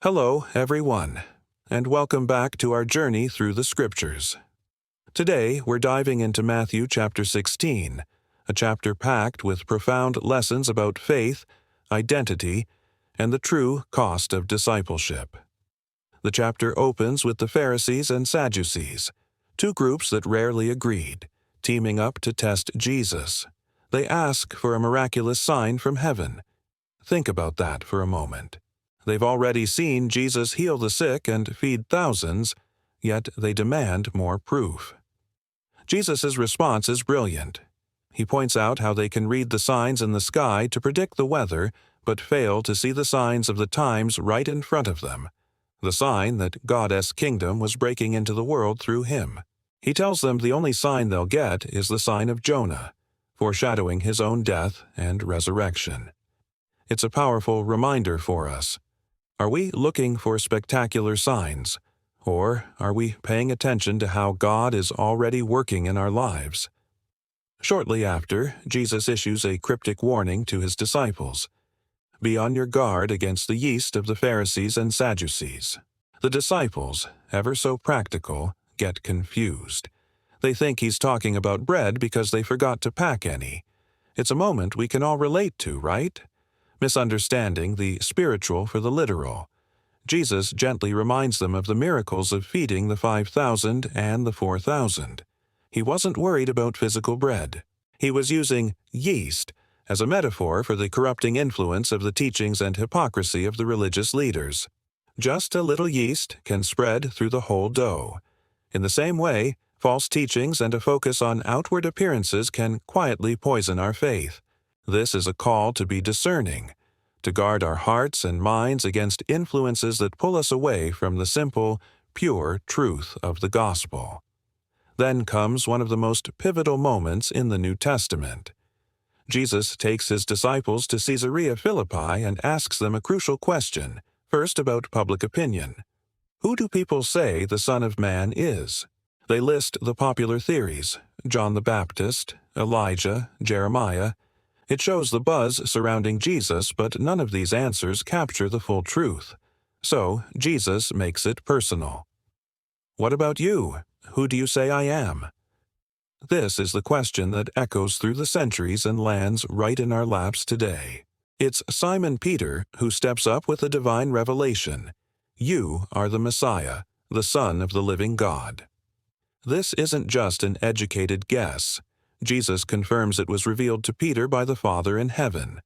Hello, everyone, and welcome back to our journey through the Scriptures. Today, we're diving into Matthew chapter 16, a chapter packed with profound lessons about faith, identity, and the true cost of discipleship. The chapter opens with the Pharisees and Sadducees, two groups that rarely agreed, teaming up to test Jesus. They ask for a miraculous sign from heaven. Think about that for a moment. They've already seen Jesus heal the sick and feed thousands, yet they demand more proof. Jesus' response is brilliant. He points out how they can read the signs in the sky to predict the weather, but fail to see the signs of the times right in front of them, the sign that God's kingdom was breaking into the world through him. He tells them the only sign they'll get is the sign of Jonah, foreshadowing his own death and resurrection. It's a powerful reminder for us. Are we looking for spectacular signs, or are we paying attention to how God is already working in our lives? Shortly after, Jesus issues a cryptic warning to his disciples. Be on your guard against the yeast of the Pharisees and Sadducees. The disciples, ever so practical, get confused. They think he's talking about bread because they forgot to pack any. It's a moment we can all relate to, right? Misunderstanding the spiritual for the literal. Jesus gently reminds them of the miracles of feeding the 5,000 and the 4,000. He wasn't worried about physical bread. He was using yeast as a metaphor for the corrupting influence of the teachings and hypocrisy of the religious leaders. Just a little yeast can spread through the whole dough. In the same way, false teachings and a focus on outward appearances can quietly poison our faith. This is a call to be discerning, to guard our hearts and minds against influences that pull us away from the simple, pure truth of the gospel. Then comes one of the most pivotal moments in the New Testament. Jesus takes his disciples to Caesarea Philippi and asks them a crucial question, first about public opinion. Who do people say the Son of Man is? They list the popular theories: John the Baptist, Elijah, Jeremiah. It shows the buzz surrounding Jesus, but none of these answers capture the full truth. So, Jesus makes it personal. What about you? Who do you say I am? This is the question that echoes through the centuries and lands right in our laps today. It's Simon Peter who steps up with a divine revelation. You are the Messiah, the Son of the living God. This isn't just an educated guess. Jesus confirms it was revealed to Peter by the Father in heaven.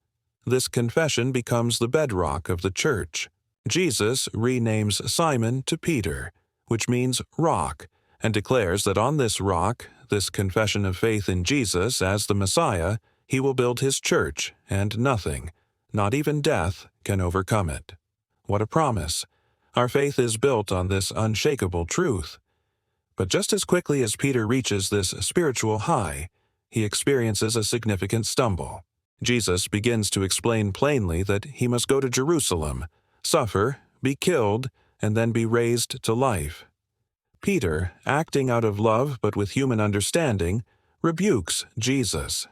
This confession becomes the bedrock of the church. Jesus renames Simon to Peter, which means rock, and declares that on this rock, this confession of faith in Jesus as the Messiah, he will build his church, and nothing, not even death, can overcome it. What a promise! Our faith is built on this unshakable truth. But just as quickly as Peter reaches this spiritual high, he experiences a significant stumble. Jesus begins to explain plainly that he must go to Jerusalem, suffer, be killed, and then be raised to life. Peter, acting out of love but with human understanding, rebukes Jesus.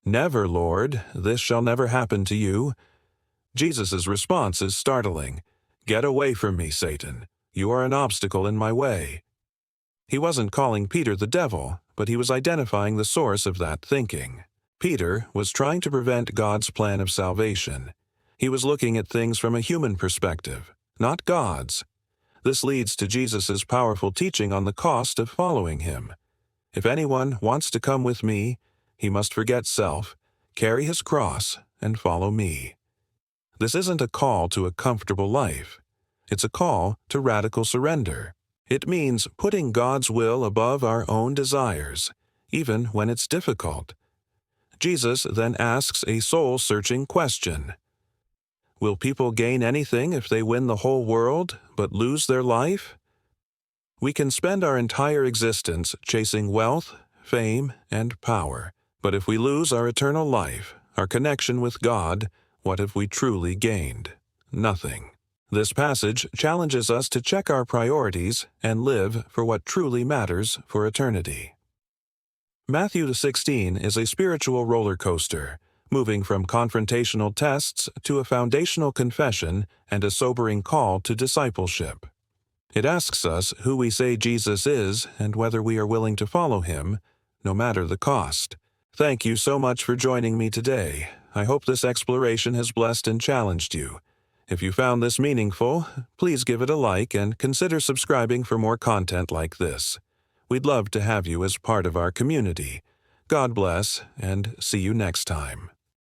"Never, Lord, this shall never happen to you." Jesus' response is startling. "Get away from me, Satan. You are an obstacle in my way." He wasn't calling Peter the devil, but he was identifying the source of that thinking. Peter was trying to prevent God's plan of salvation. He was looking at things from a human perspective, not God's. This leads to Jesus' powerful teaching on the cost of following him. If anyone wants to come with me, he must forget self, carry his cross, and follow me. This isn't a call to a comfortable life. It's a call to radical surrender. It means putting God's will above our own desires, even when it's difficult. Jesus then asks a soul-searching question. Will people gain anything if they win the whole world, but lose their life? We can spend our entire existence chasing wealth, fame, and power. But if we lose our eternal life, our connection with God, what have we truly gained? Nothing. This passage challenges us to check our priorities and live for what truly matters for eternity. Matthew 16 is a spiritual roller coaster, moving from confrontational tests to a foundational confession and a sobering call to discipleship. It asks us who we say Jesus is and whether we are willing to follow him, no matter the cost. Thank you so much for joining me today. I hope this exploration has blessed and challenged you. If you found this meaningful, please give it a like and consider subscribing for more content like this. We'd love to have you as part of our community. God bless, and see you next time.